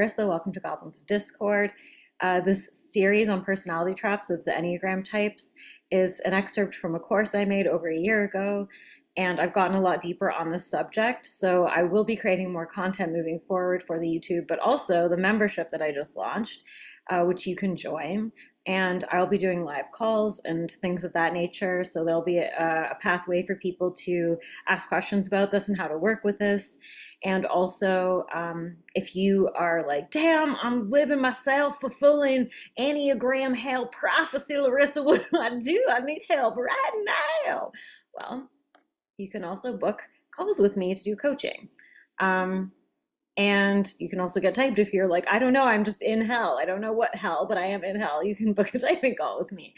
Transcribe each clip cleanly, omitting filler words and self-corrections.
Larissa. Welcome to Goblins of Discord. This series on personality traps of the Enneagram types is an excerpt from a course I made over a year ago, and I've gotten a lot deeper on this subject. So I will be creating more content moving forward for the YouTube, but also the membership that I just launched, which you can join. And I'll be doing live calls and things of that nature. So there'll be a pathway for people to ask questions about this and how to work with this. And also, if you are like, damn, I'm living my self-fulfilling Enneagram hell prophecy, Larissa, what do I do? I need help right now. Well, you can also book calls with me to do coaching. And you can also get typed if you're like, I don't know, I'm just in hell. I don't know what hell, but I am in hell. You can book a typing call with me.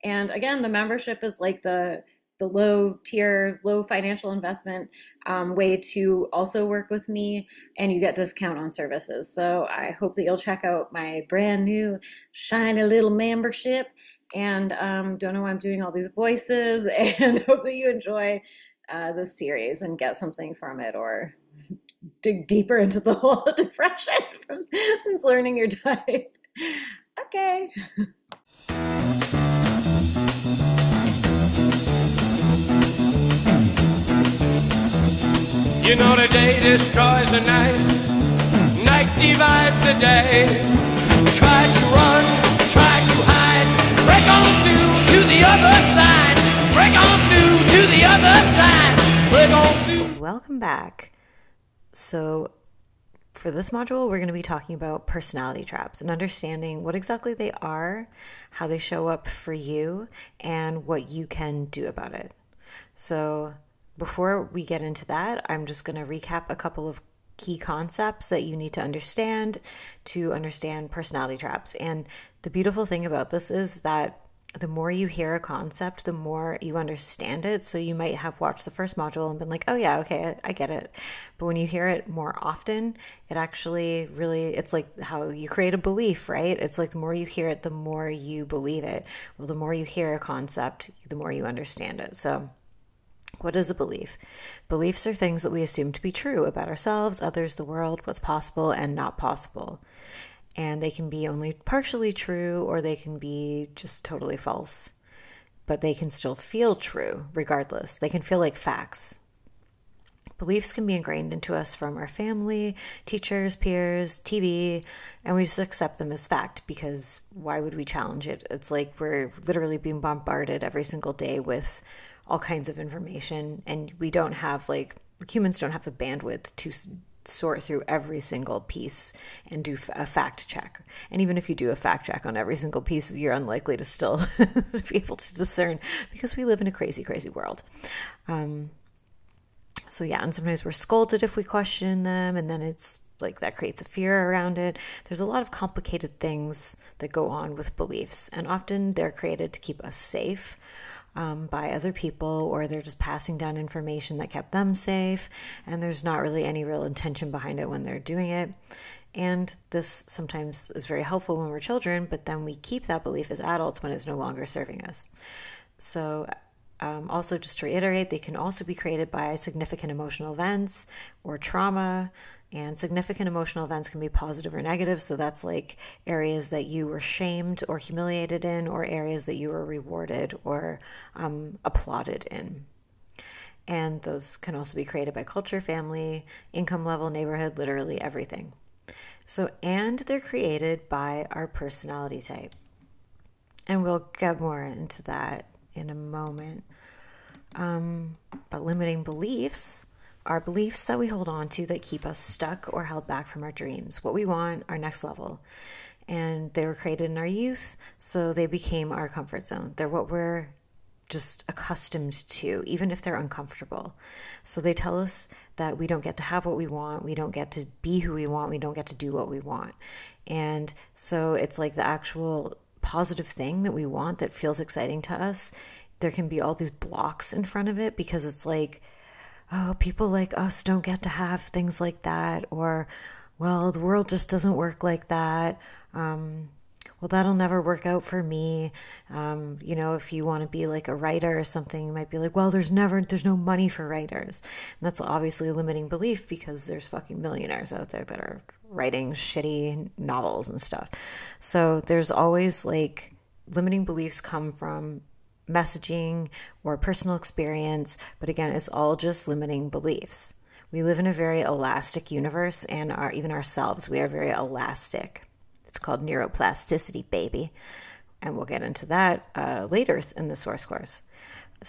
And again, the membership is like the low tier, low financial investment way to also work with me, and you get discount on services. So I hope that you'll check out my brand new shiny little membership. And don't know why I'm doing all these voices, and hope that you enjoy this series and get something from it, or dig deeper into the whole depression since learning your type. Okay. You know the day destroys the night, night divides the day. Try to run, try to hide, break on through to the other side, break on through to the other side, break on through. Welcome back. So for this module, we're going to be talking about personality traps and understanding what exactly they are, how they show up for you, and what you can do about it. So before we get into that, I'm just going to recap a couple of key concepts that you need to understand personality traps. And the beautiful thing about this is that the more you hear a concept, the more you understand it. So you might have watched the first module and been like, oh yeah, okay, I get it. But when you hear it more often, it actually really, it's like how you create a belief, right? It's like the more you hear it, the more you believe it. Well, the more you hear a concept, the more you understand it. So what is a belief? Beliefs are things that we assume to be true about ourselves, others, the world, what's possible and not possible. And they can be only partially true, or they can be just totally false. But they can still feel true regardless. They can feel like facts. Beliefs can be ingrained into us from our family, teachers, peers, TV, and we just accept them as fact because why would we challenge it? It's like we're literally being bombarded every single day with all kinds of information, and we don't have, like, humans don't have the bandwidth to sort through every single piece and do a fact check. And even if you do a fact check on every single piece, you're unlikely to still be able to discern, because we live in a crazy, crazy world. So yeah, and sometimes we're scolded if we question them, and then it's like that creates a fear around it. There's a lot of complicated things that go on with beliefs, and often they're created to keep us safe by other people, or they're just passing down information that kept them safe, and there's not really any real intention behind it when they're doing it. And this sometimes is very helpful when we're children, but then we keep that belief as adults when it's no longer serving us. So also, just to reiterate, they can also be created by significant emotional events or trauma. And significant emotional events can be positive or negative. So that's like areas that you were shamed or humiliated in, or areas that you were rewarded or applauded in. And those can also be created by culture, family, income level, neighborhood, literally everything. So, and they're created by our personality type. And we'll get more into that in a moment. But limiting beliefs are beliefs that we hold on to that keep us stuck or held back from our dreams, what we want, our next level. And they were created in our youth, so they became our comfort zone. They're what we're just accustomed to, even if they're uncomfortable. So they tell us that we don't get to have what we want, we don't get to be who we want, we don't get to do what we want. And so it's like the actual positive thing that we want that feels exciting to us, there can be all these blocks in front of it, because it's like, oh, people like us don't get to have things like that, or, well, the world just doesn't work like that, well, that'll never work out for me. If you want to be like a writer or something, you might be like, well, there's no money for writers. And that's obviously a limiting belief because there's fucking millionaires out there that are writing shitty novels and stuff. So there's always like limiting beliefs come from messaging or personal experience. But again, it's all just limiting beliefs. We live in a very elastic universe, and even ourselves, we are very elastic. It's called neuroplasticity, baby. And we'll get into that later in the source course.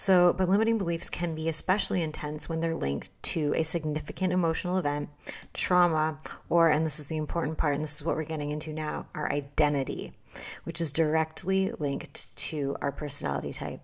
But limiting beliefs can be especially intense when they're linked to a significant emotional event, trauma, or, and this is the important part, and this is what we're getting into now, our identity, which is directly linked to our personality type.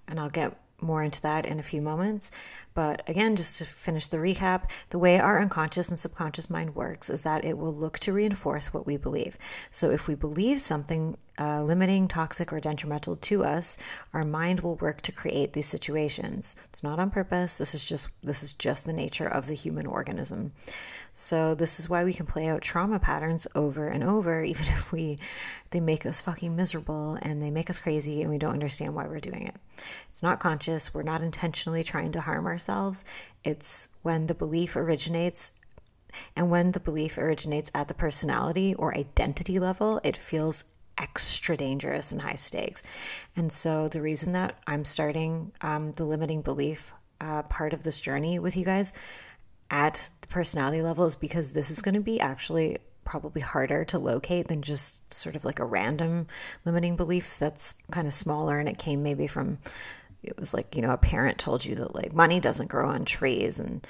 And I'll get more into that in a few moments. But again, just to finish the recap, the way our unconscious and subconscious mind works is that it will look to reinforce what we believe. So if we believe something limiting, toxic, or detrimental to us, our mind will work to create these situations. It's not on purpose. This is just the nature of the human organism. So this is why we can play out trauma patterns over and over, even if they make us fucking miserable and they make us crazy and we don't understand why we're doing it. It's not conscious. We're not intentionally trying to harm ourselves. It's when the belief originates, and when the belief originates at the personality or identity level, it feels extra dangerous and high stakes. And so the reason that I'm starting the limiting belief part of this journey with you guys at the personality level is because this is going to be actually probably harder to locate than just sort of like a random limiting belief that's kind of smaller, and it came maybe from, it was like, a parent told you that like money doesn't grow on trees, and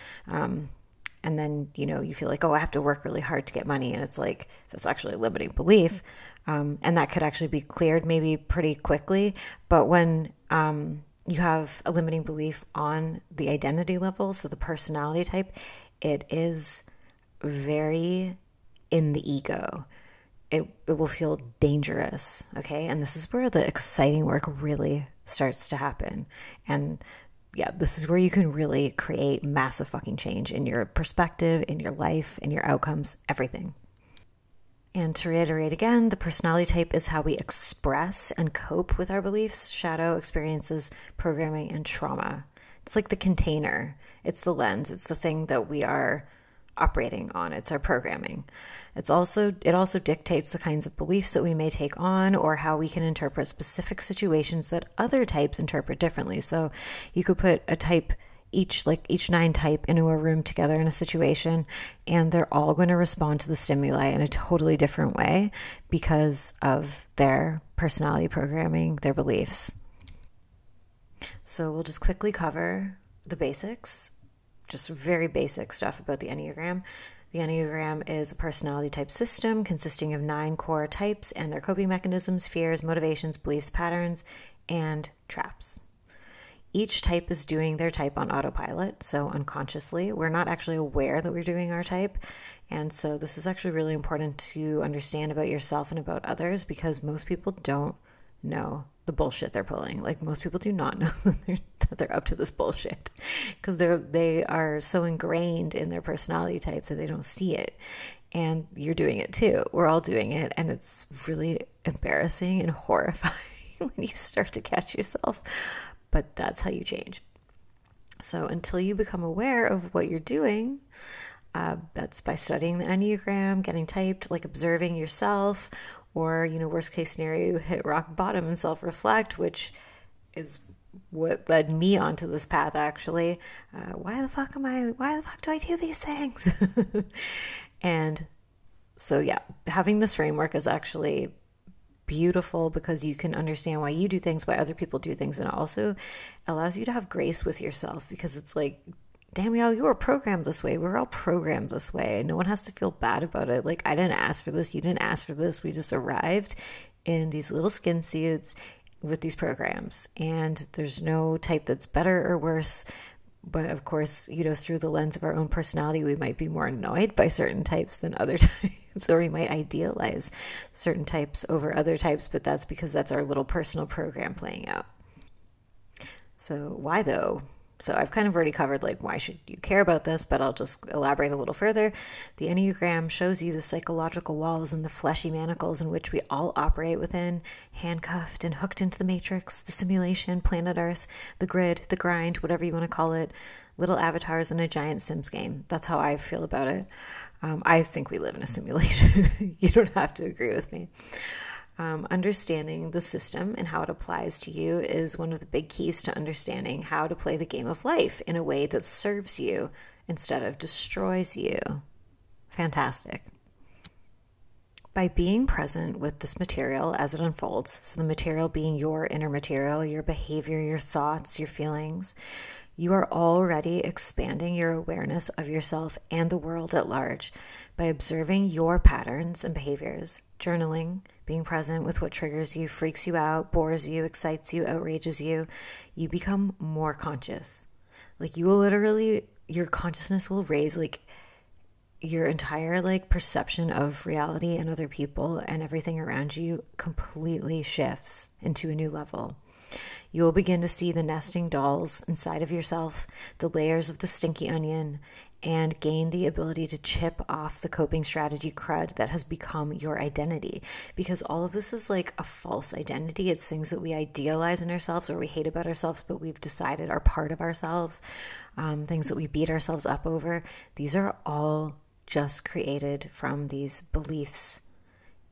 then, you feel like, oh, I have to work really hard to get money. And it's like, that's actually a limiting belief. And that could actually be cleared maybe pretty quickly. But when you have a limiting belief on the identity level, so the personality type, it is very in the ego. It will feel dangerous, okay? And this is where the exciting work really starts to happen. And yeah, this is where you can really create massive fucking change in your perspective, in your life, in your outcomes, everything. And to reiterate again, the personality type is how we express and cope with our beliefs, shadow, experiences, programming, and trauma. It's like the container. It's the lens. It's the thing that we are operating on. It's our programming. It also dictates the kinds of beliefs that we may take on, or how we can interpret specific situations that other types interpret differently. So you could put a type, each 9 type into a room together in a situation, and they're all going to respond to the stimuli in a totally different way because of their personality programming, their beliefs. So we'll just quickly cover the basics, just very basic stuff about the Enneagram. The Enneagram is a personality type system consisting of 9 core types and their coping mechanisms, fears, motivations, beliefs, patterns, and traps. Each type is doing their type on autopilot, so unconsciously. We're not actually aware that we're doing our type. And so this is actually really important to understand about yourself and about others, because most people don't know the bullshit they're pulling. Like, most people do not know that they're up to this bullshit, because they are so ingrained in their personality type that they don't see it. And you're doing it too. We're all doing it. And it's really embarrassing and horrifying when you start to catch yourself. But that's how you change. So until you become aware of what you're doing, that's by studying the Enneagram, getting typed, like observing yourself, or, worst case scenario, you hit rock bottom and self-reflect, which is what led me onto this path, actually. Why the fuck do I do these things? And so, yeah, having this framework is actually beautiful, because you can understand why you do things, why other people do things, and it also allows you to have grace with yourself, because it's like, damn, y'all, you were programmed this way. We're all programmed this way. No one has to feel bad about it. Like, I didn't ask for this. You didn't ask for this. We just arrived in these little skin suits with these programs. And there's no type that's better or worse. But of course, through the lens of our own personality, we might be more annoyed by certain types than other types, or we might idealize certain types over other types. But that's because that's our little personal program playing out. So why, though? So I've kind of already covered like why should you care about this, but I'll just elaborate a little further. The Enneagram shows you the psychological walls and the fleshy manacles in which we all operate within, handcuffed and hooked into the matrix, the simulation, planet Earth, the grid, the grind, whatever you want to call it, little avatars in a giant Sims game. That's how I feel about it. I think we live in a simulation. You don't have to agree with me. Understanding the system and how it applies to you is one of the big keys to understanding how to play the game of life in a way that serves you instead of destroys you. Fantastic. By being present with this material as it unfolds, so the material being your inner material, your behavior, your thoughts, your feelings, you are already expanding your awareness of yourself and the world at large by observing your patterns and behaviors, journaling, being present with what triggers you, freaks you out, bores you, excites you, outrages you. You become more conscious. Like you will literally, your consciousness will raise like your entire like perception of reality and other people and everything around you completely shifts into a new level. You will begin to see the nesting dolls inside of yourself, the layers of the stinky onion, and gain the ability to chip off the coping strategy crud that has become your identity. Because all of this is like a false identity. It's things that we idealize in ourselves or we hate about ourselves, but we've decided are part of ourselves, things that we beat ourselves up over. These are all just created from these beliefs,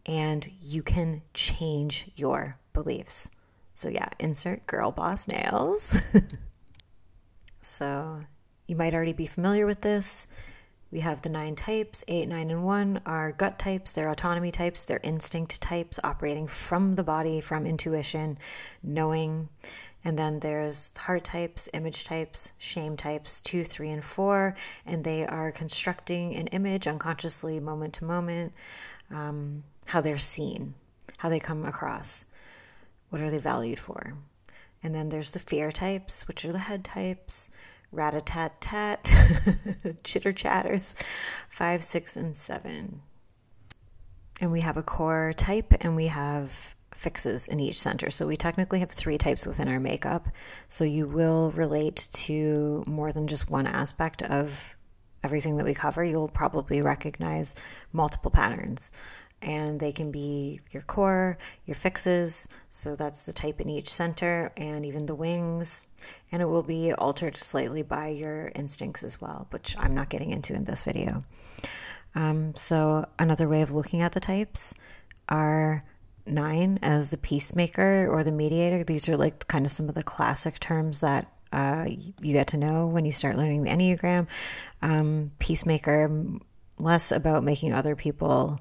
and you can change your beliefs. So yeah, insert girl boss nails. So you might already be familiar with this. We have the 9 types. 8, 9, and 1 are gut types. They're autonomy types. They're instinct types, operating from the body, from intuition, knowing. And then there's heart types, image types, shame types, 2, 3, and 4. And they are constructing an image unconsciously, moment to moment, how they're seen, how they come across. What are they valued for? And then there's the fear types, which are the head types, rat-a-tat-tat, chitter-chatters, 5, 6, and 7. And we have a core type, and we have fixes in each center. So we technically have 3 types within our makeup. So you will relate to more than just one aspect of everything that we cover. You'll probably recognize multiple patterns. And they can be your core, your fixes, so that's the type in each center, and even the wings. And it will be altered slightly by your instincts as well, which I'm not getting into in this video. So another way of looking at the types are 9 as the peacemaker or the mediator. These are like kind of some of the classic terms that you get to know when you start learning the Enneagram. Peacemaker, less about making other people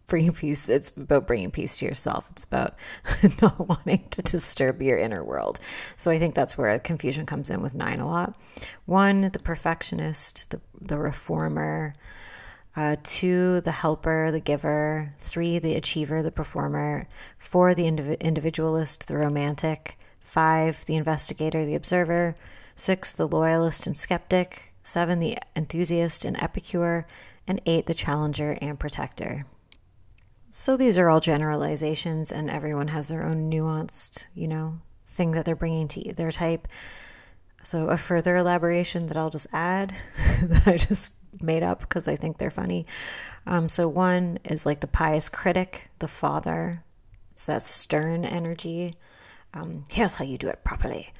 bringing peace. It's about bringing peace to yourself. It's about not wanting to disturb your inner world. So I think that's where confusion comes in with 9 a lot. 1, the perfectionist, the reformer. 2, the helper, the giver. 3, the achiever, the performer. 4, the individualist, the romantic. 5, the investigator, the observer. 6, the loyalist and skeptic. 7, the enthusiast and epicure. And 8, the challenger and protector. So these are all generalizations, and everyone has their own nuanced, thing that they're bringing to their type. So a further elaboration that I'll just add that I just made up because I think they're funny. So 1 is like the pious critic, the father. It's that stern energy. Here's how you do it properly.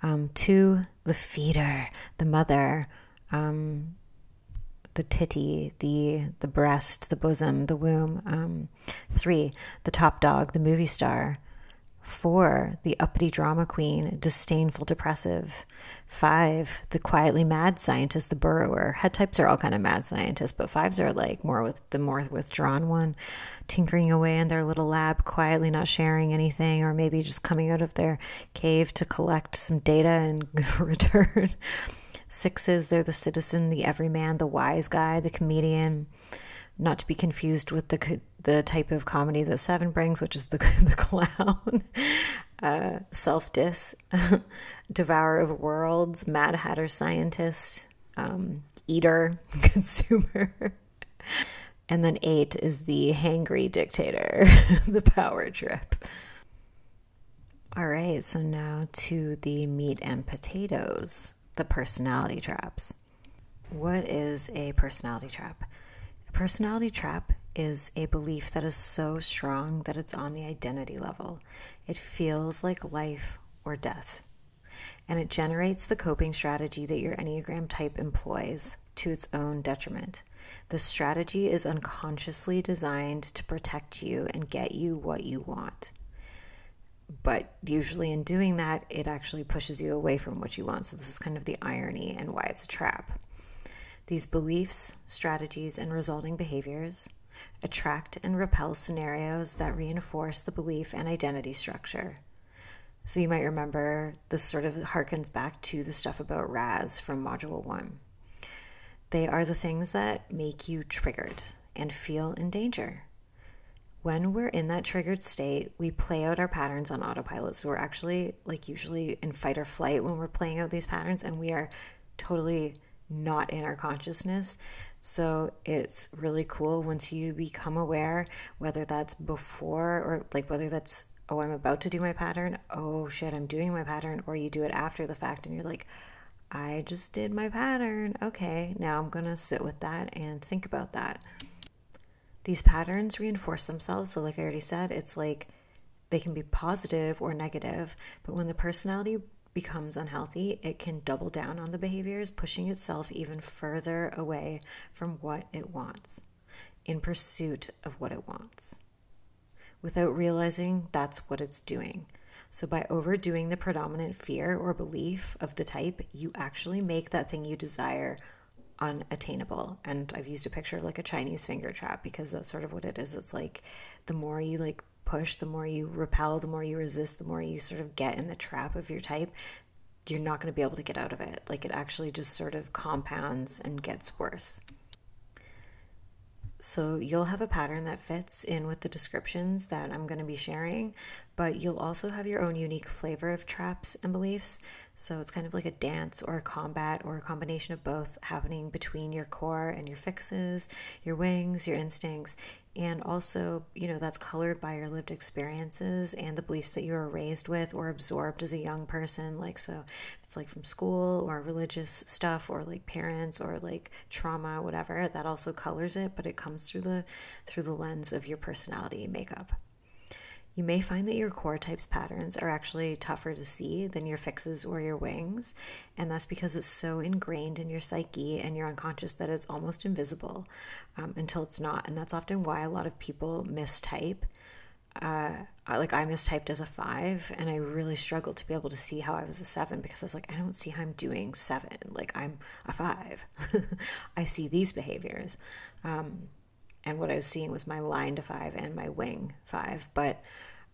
2, the feeder, the mother. The titty, the breast, the bosom, the womb. 3, the top dog, the movie star. 4, the uppity drama queen, disdainful depressive. 5, the quietly mad scientist, the burrower. Head types are all kind of mad scientists, but 5s are like more withdrawn one, tinkering away in their little lab, quietly not sharing anything, or maybe just coming out of their cave to collect some data and return. 6s, they're the citizen, the everyman, the wise guy, the comedian, not to be confused with the type of comedy that 7 brings, which is the clown, self-diss, devourer of worlds, mad hatter scientist, eater, consumer. And then 8 is the hangry dictator, the power trip. All right, so now to the meat and potatoes, the personality traps. What is a personality trap? A personality trap is a belief that is so strong that it's on the identity level. It feels like life or death. And it generates the coping strategy that your Enneagram type employs to its own detriment. The strategy is unconsciously designed to protect you and get you what you want. But usually in doing that, it actually pushes you away from what you want. So this is kind of the irony and why it's a trap. These beliefs, strategies, and resulting behaviors attract and repel scenarios that reinforce the belief and identity structure. So you might remember this sort of harkens back to the stuff about RAS from Module 1. They are the things that make you triggered and feel in danger. When we're in that triggered state, we play out our patterns on autopilot. So we're actually usually in fight or flight when we're playing out these patterns, and we are totally not in our consciousness. So it's really cool once you become aware, whether that's before or whether that's, oh, I'm about to do my pattern. Oh shit, I'm doing my pattern. Or you do it after the fact and you're like, I just did my pattern. Okay, now I'm going to sit with that and think about that. These patterns reinforce themselves. So like I already said, it's like they can be positive or negative, but when the personality becomes unhealthy, it can double down on the behaviors, pushing itself even further away from what it wants, in pursuit of what it wants, without realizing that's what it's doing. So by overdoing the predominant fear or belief of the type, you actually make that thing you desire unattainable. And I've used a picture like a Chinese finger trap because that's sort of what it is. It's like the more you push, the more you repel, the more you resist, the more you sort of get in the trap of your type, you're not going to be able to get out of it. It actually just sort of compounds and gets worse. So you'll have a pattern that fits in with the descriptions that I'm going to be sharing, but you'll also have your own unique flavor of traps and beliefs. So it's kind of like a dance or a combat or a combination of both happening between your core and your fixes, your wings, your instincts, and also, that's colored by your lived experiences and the beliefs that you were raised with or absorbed as a young person. So it's from school or religious stuff or parents or trauma, whatever, that also colors it, but it comes through the lens of your personality makeup. You may find that your core type's patterns are actually tougher to see than your fixes or your wings, and that's because it's so ingrained in your psyche and your unconscious that it's almost invisible until it's not. And that's often why a lot of people mistype. I mistyped as a 5, and I really struggled to be able to see how I was a 7 because I was I don't see how I'm doing 7. I'm a 5. I see these behaviors. And what I was seeing was my line to 5 and my wing 5. But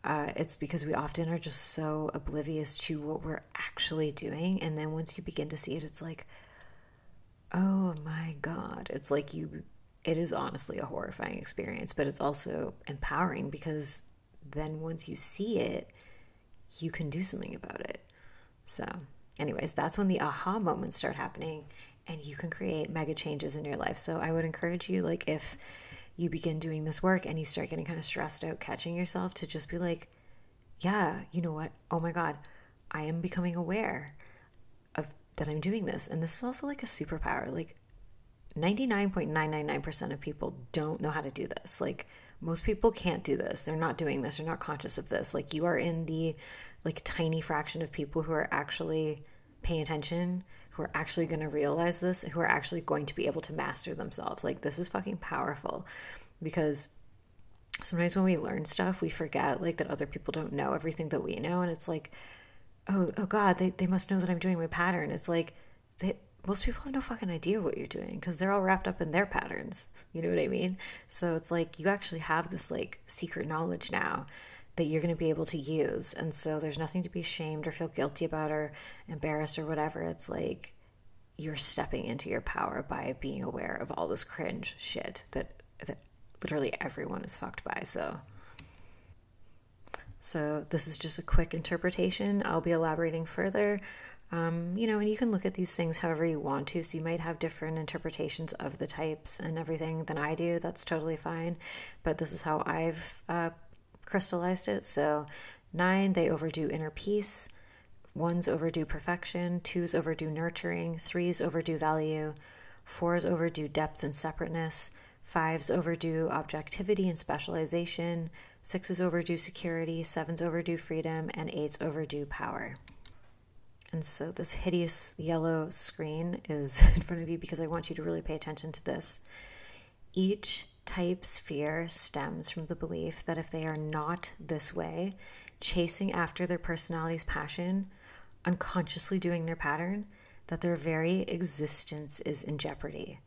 it's because we often are just so oblivious to what we're actually doing. And then once you begin to see it, it's oh my God. It's it is honestly a horrifying experience, but it's also empowering because then once you see it, you can do something about it. So anyways, that's when the aha moments start happening and you can create mega changes in your life. So I would encourage you, if you begin doing this work and you start getting kind of stressed out, catching yourself, to just be yeah, you know what? Oh my God, I am becoming aware of that I'm doing this. And this is also a superpower. 99.999% of people don't know how to do this. Most people can't do this. They're not doing this. They're not conscious of this. You are in the tiny fraction of people who are actually paying attention, who are actually going to realize this, who are actually going to be able to master themselves. This is fucking powerful, because sometimes when we learn stuff, we forget that other people don't know everything that we know. And it's oh God, they must know that I'm doing my pattern. It's most people have no fucking idea what you're doing because they're all wrapped up in their patterns. You know what I mean? So it's you actually have this secret knowledge now that you're going to be able to use. And so there's nothing to be ashamed or feel guilty about or embarrassed or whatever. It's you're stepping into your power by being aware of all this cringe shit that literally everyone is fucked by. So this is just a quick interpretation. I'll be elaborating further. And you can look at these things however you want to. So you might have different interpretations of the types and everything than I do. That's totally fine. But this is how I've crystallized it. So 9, they overdo inner peace. 1s overdo perfection. 2s overdo nurturing. 3s overdo value. 4s overdo depth and separateness. 5s overdo objectivity and specialization. 6s overdo security. 7s overdo freedom. And 8s overdo power. And so this hideous yellow screen is in front of you because I want you to really pay attention to this. Each type's fear stems from the belief that if they are not this way, chasing after their personality's passion, unconsciously doing their pattern, that their very existence is in jeopardy.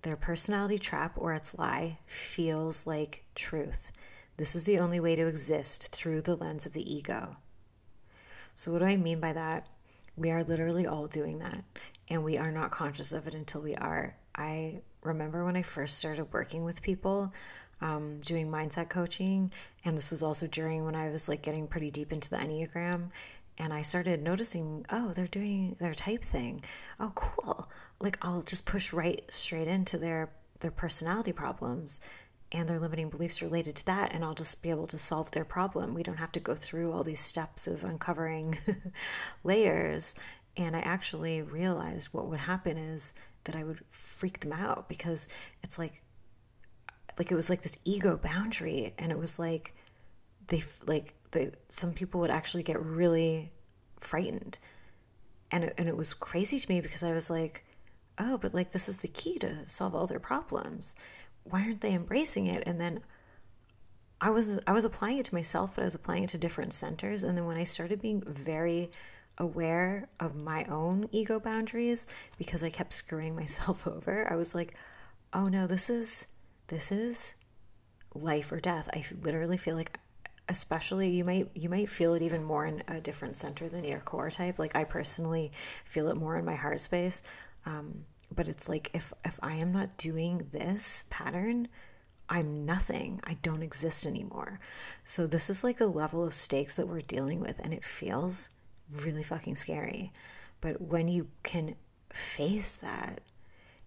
Their personality trap or its lie feels like truth. This is the only way to exist through the lens of the ego. So what do I mean by that? We are literally all doing that, and we are not conscious of it until we are. I remember when I first started working with people, doing mindset coaching, and this was also during when I was like getting pretty deep into the Enneagram, and I started noticing, oh, they're doing their type thing. Oh, cool. Like I'll just push right straight into their personality problems and their limiting beliefs related to that, and I'll just be able to solve their problem. We don't have to go through all these steps of uncovering layers. And I actually realized what would happen is that I would freak them out because it's like it was like this ego boundary, and it was like some people would actually get really frightened, and it was crazy to me because I was like, oh, but like this is the key to solve all their problems. Why aren't they embracing it? And then I was applying it to myself, but I was applying it to different centers. And then when I started being very aware of my own ego boundaries, because I kept screwing myself over, I was like, oh no, this is life or death. I literally feel like, especially you might feel it even more in a different center than your core type. Like I personally feel it more in my heart space. But it's like, if I am not doing this pattern, I'm nothing. I don't exist anymore. So this is like the level of stakes that we're dealing with, and it feels really fucking scary. But when you can face that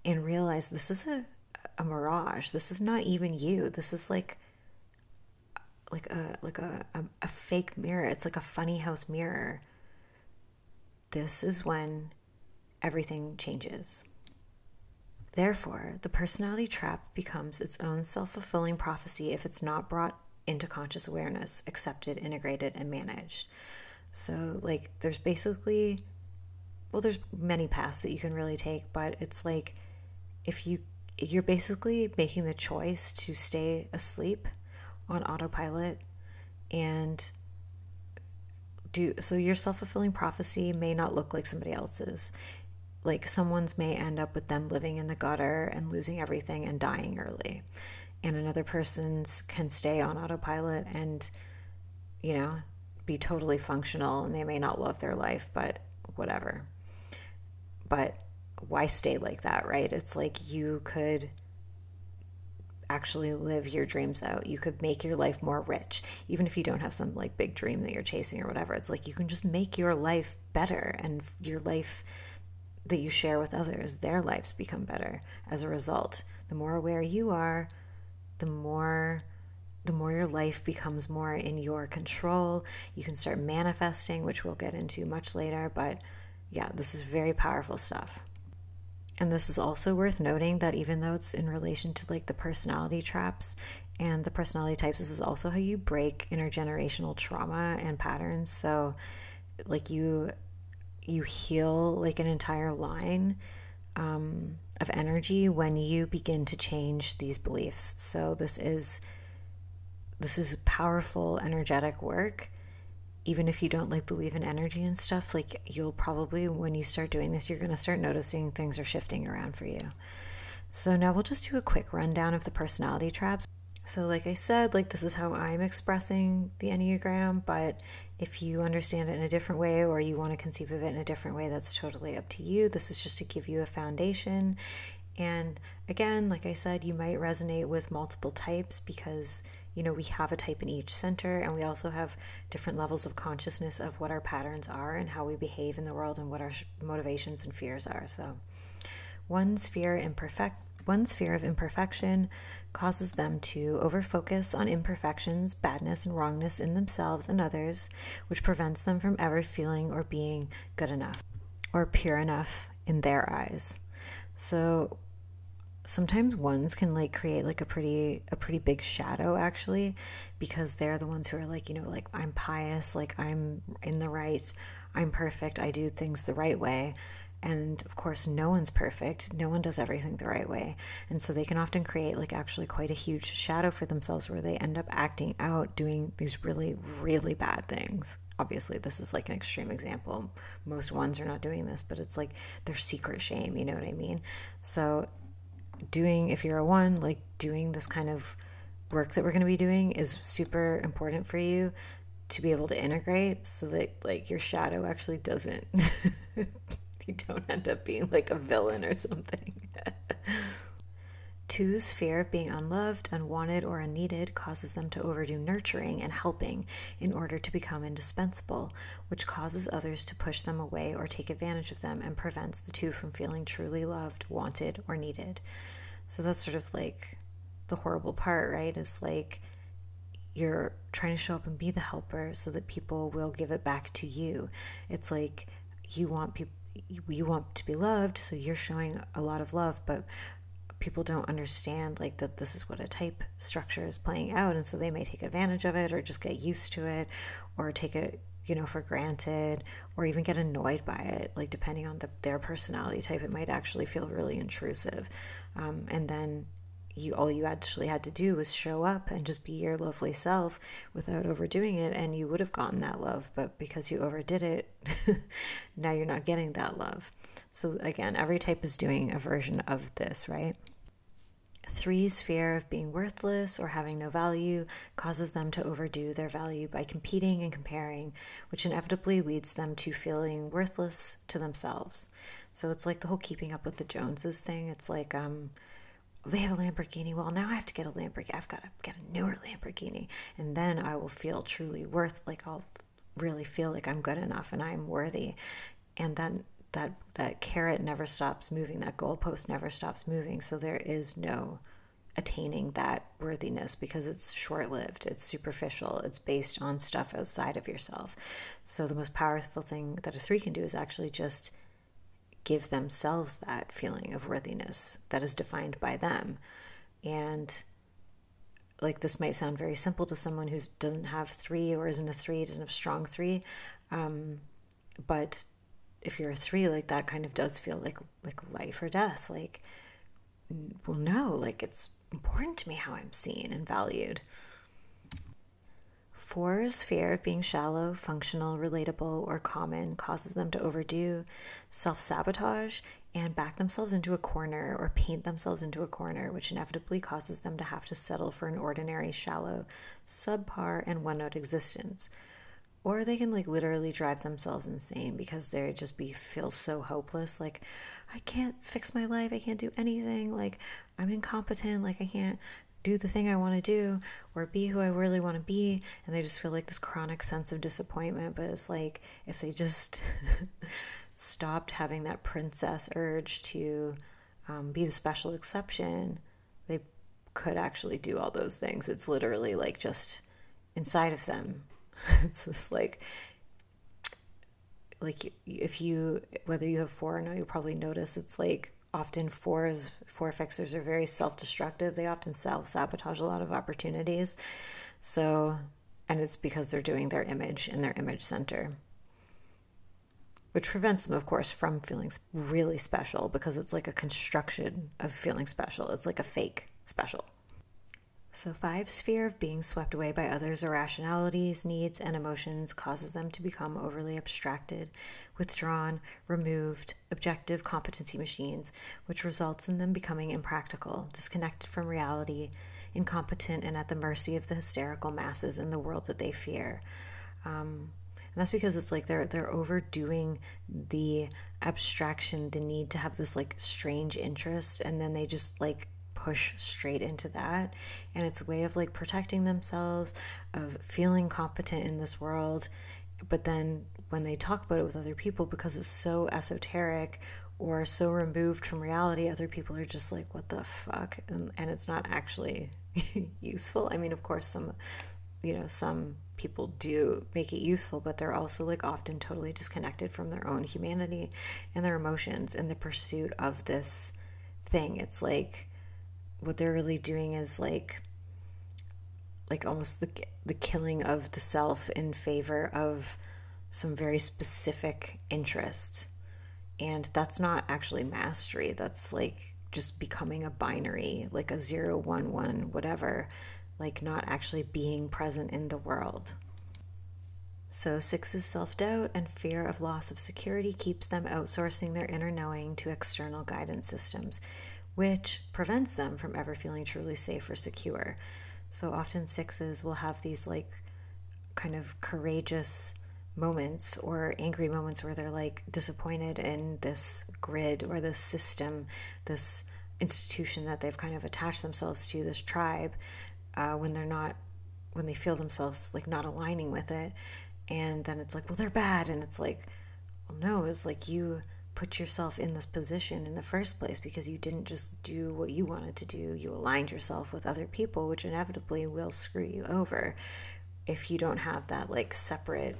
and realize this is a mirage, this is not even you. This is like a fake mirror. It's like a funny house mirror. This is when everything changes. Therefore, the personality trap becomes its own self-fulfilling prophecy if it's not brought into conscious awareness, accepted, integrated, and managed. So, like, there's many paths that you can really take, but it's like you're basically making the choice to stay asleep on autopilot and so your self-fulfilling prophecy may not look like somebody else's. Like someone's may end up with them living in the gutter and losing everything and dying early. And another person's can stay on autopilot and, be totally functional, and they may not love their life, but whatever. But why stay like that, right? It's like you could actually live your dreams out. You could make your life more rich, even if you don't have some like big dream that you're chasing or whatever. It's like you can just make your life better, and your life that you share with others, their lives become better as a result. The more aware you are, the more your life becomes more in your control. You can start manifesting, which we'll get into much later, but yeah, this is very powerful stuff. And this is also worth noting that even though it's in relation to like the personality traps and the personality types, this is also how you break intergenerational trauma and patterns. So like you heal like an entire line of energy when you begin to change these beliefs. So this is powerful energetic work. Even if you don't like believe in energy and stuff, like you'll probably, when you start doing this, you're going to start noticing things are shifting around for you. So now we'll just do a quick rundown of the personality traps. So like I said, like this is how I'm expressing the Enneagram, but if you understand it in a different way or you want to conceive of it in a different way, that's totally up to you. This is just to give you a foundation. And again, like I said, you might resonate with multiple types because, we have a type in each center, and we also have different levels of consciousness of what our patterns are and how we behave in the world and what our motivations and fears are. So one's fear of imperfection causes them to overfocus on imperfections, badness, and wrongness in themselves and others, which prevents them from ever feeling or being good enough or pure enough in their eyes. So sometimes ones can like create like a pretty big shadow, actually, because they're the ones who are like, like, I'm pious, like I'm in the right, I'm perfect, I do things the right way. And of course, no one's perfect. No one does everything the right way. And so they can often create like actually quite a huge shadow for themselves where they end up acting out doing these really, really bad things. Obviously, this is like an extreme example. Most ones are not doing this, but it's like their secret shame, you know what I mean? So if you're a one, like doing this kind of work that we're going to be doing is super important for you to be able to integrate so that like your shadow actually doesn't you don't end up being like a villain or something. Two's fear of being unloved, unwanted, or unneeded causes them to overdo nurturing and helping in order to become indispensable, which causes others to push them away or take advantage of them and prevents the two from feeling truly loved, wanted, or needed. So that's sort of like the horrible part, right? Is like you're trying to show up and be the helper so that people will give it back to you. It's like you want to be loved, so you're showing a lot of love, but people don't understand like that this is what a type structure is playing out, and so they may take advantage of it or just get used to it or take it for granted, or even get annoyed by it. Like depending on their personality type, it might actually feel really intrusive, and then all you actually had to do was show up and just be your lovely self without overdoing it, and you would have gotten that love. But because you overdid it, now you're not getting that love. So again, every type is doing a version of this, right? Three's fear of being worthless or having no value causes them to overdo their value by competing and comparing, which inevitably leads them to feeling worthless to themselves. So it's like the whole keeping up with the Joneses thing. It's like, they have a Lamborghini. Well, now I have to get a Lamborghini. I've got to get a newer Lamborghini. And then I will feel truly I'll really feel like I'm good enough and I'm worthy. And then that carrot never stops moving. That goalpost never stops moving. So there is no attaining that worthiness because it's short-lived. It's superficial. It's based on stuff outside of yourself. So the most powerful thing that a three can do is actually just give themselves that feeling of worthiness that is defined by them. And like this might sound very simple to someone who doesn't have three or isn't a three, doesn't have strong three. But if you're a three, like that kind of does feel like life or death. Like, well, no, like it's important to me how I'm seen and valued. Four's fear of being shallow, functional, relatable, or common causes them to overdo, self-sabotage, and back themselves into a corner or paint themselves into a corner, which inevitably causes them to have to settle for an ordinary, shallow, subpar, and one-note existence. Or they can like literally drive themselves insane because they just feel so hopeless. Like, I can't fix my life. I can't do anything. Like, I'm incompetent. Like, I can't do the thing I want to do or be who I really want to be. And they just feel like this chronic sense of disappointment. But it's like if they just stopped having that princess urge to be the special exception, they could actually do all those things. It's literally like just inside of them. It's just like if you, whether you have four or no, you'll probably notice it's like often four fixers are very self-destructive. They often self-sabotage a lot of opportunities. So, and it's because they're doing their image in their image center, which prevents them, of course, from feeling really special because it's like a construction of feeling special. It's like a fake special. So five's fear of being swept away by others' irrationalities, needs, and emotions causes them to become overly abstracted, withdrawn, removed, objective competency machines, which results in them becoming impractical, disconnected from reality, incompetent, and at the mercy of the hysterical masses in the world that they fear. And that's because it's like they're overdoing the abstraction, the need to have this like strange interest, and then they just like push straight into that. And it's a way of like protecting themselves, of feeling competent in this world. But then when they talk about it with other people, because it's so esoteric or so removed from reality, other people are just like, what the fuck? And it's not actually useful. I mean, of course, some people do make it useful, but they're also like often totally disconnected from their own humanity and their emotions in the pursuit of this thing. It's like what they're really doing is like almost the killing of the self in favor of some very specific interest. And that's not actually mastery. That's like just becoming a binary, like a 0, 1, 1, whatever, like not actually being present in the world. So 6's self-doubt and fear of loss of security keeps them outsourcing their inner knowing to external guidance systems, which prevents them from ever feeling truly safe or secure. So often 6's will have these like kind of courageous moments or angry moments where they're like disappointed in this grid or this system, this institution that they've kind of attached themselves to, this tribe, when they feel themselves like not aligning with it. And then it's like, well, they're bad. And it's like, well, no, it's like you put yourself in this position in the first place because you didn't just do what you wanted to do. You aligned yourself with other people, which inevitably will screw you over if you don't have that like separate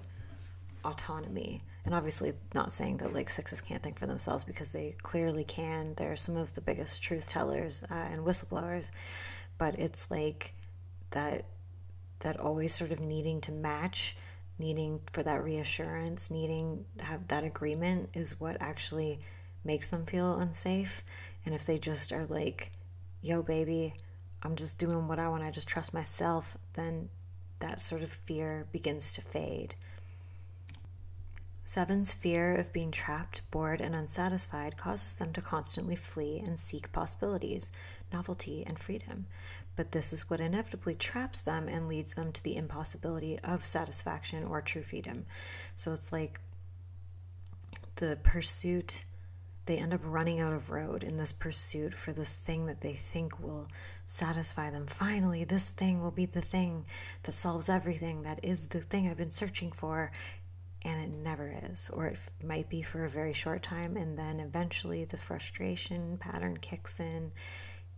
autonomy. And obviously not saying that like 6's can't think for themselves, because they clearly can. They're some of the biggest truth tellers and whistleblowers, but it's like that always sort of needing to match, needing for that reassurance, needing to have that agreement is what actually makes them feel unsafe. And if they just are like, yo baby, I'm just doing what I want, I just trust myself, then that sort of fear begins to fade. 7's fear of being trapped, bored, and unsatisfied causes them to constantly flee and seek possibilities, novelty, and freedom. But this is what inevitably traps them and leads them to the impossibility of satisfaction or true freedom. So it's like the pursuit, they end up running out of road in this pursuit for this thing that they think will satisfy them. Finally, this thing will be the thing that solves everything, that is the thing I've been searching for. And it never is, or it might be for a very short time, and then eventually the frustration pattern kicks in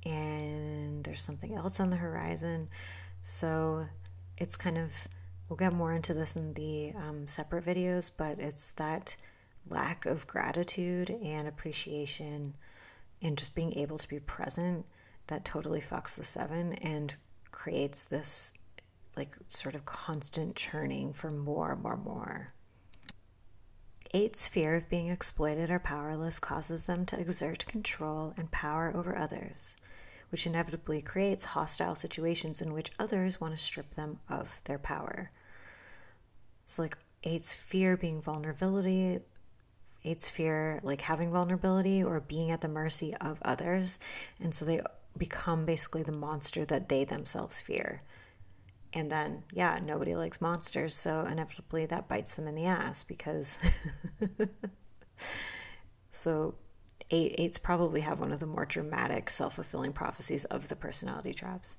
and there's something else on the horizon. So it's kind of, we'll get more into this in the separate videos, but it's that lack of gratitude and appreciation and just being able to be present that totally fucks the 7 and creates this like sort of constant churning for more. 8's fear of being exploited or powerless causes them to exert control and power over others, which inevitably creates hostile situations in which others want to strip them of their power. So like 8's fear being vulnerability, 8's fear like having vulnerability or being at the mercy of others, and so they become basically the monster that they themselves fear. And then, yeah, nobody likes monsters, so inevitably that bites them in the ass because... So 8's probably have one of the more dramatic self-fulfilling prophecies of the personality traps.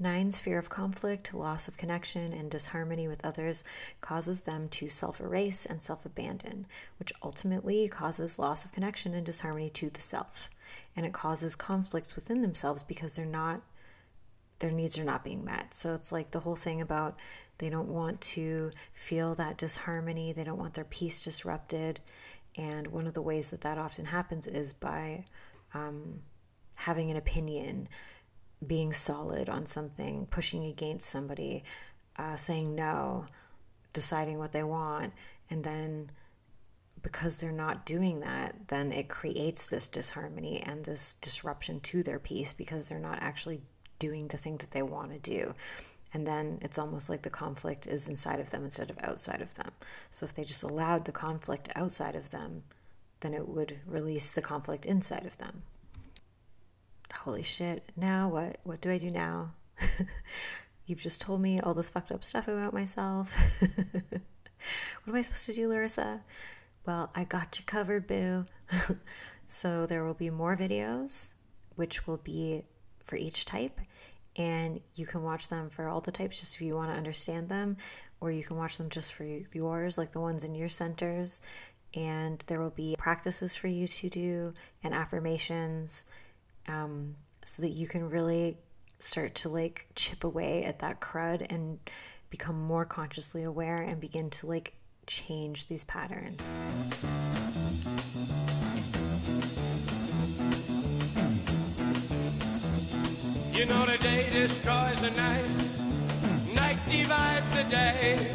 9's fear of conflict, loss of connection, and disharmony with others causes them to self-erase and self-abandon, which ultimately causes loss of connection and disharmony to the self. And it causes conflicts within themselves because their needs are not being met. So it's like the whole thing about they don't want to feel that disharmony, they don't want their peace disrupted. And one of the ways that often happens is by having an opinion, being solid on something, pushing against somebody, saying no, deciding what they want. And then because they're not doing that, then it creates this disharmony and this disruption to their peace because they're not actually doing the thing that they want to do. And then it's almost like the conflict is inside of them instead of outside of them. So if they just allowed the conflict outside of them, then it would release the conflict inside of them. Holy shit, now what do I do now? You've just told me all this fucked up stuff about myself. What am I supposed to do, Larissa? Well, I got you covered, boo. So there will be more videos, which will be for each type, and you can watch them for all the types just if you want to understand them, or you can watch them just for yours, like the ones in your centers. And there will be practices for you to do and affirmations, so that you can really start to like chip away at that crud and become more consciously aware and begin to like change these patterns. You know the day destroys the night, night divides the day.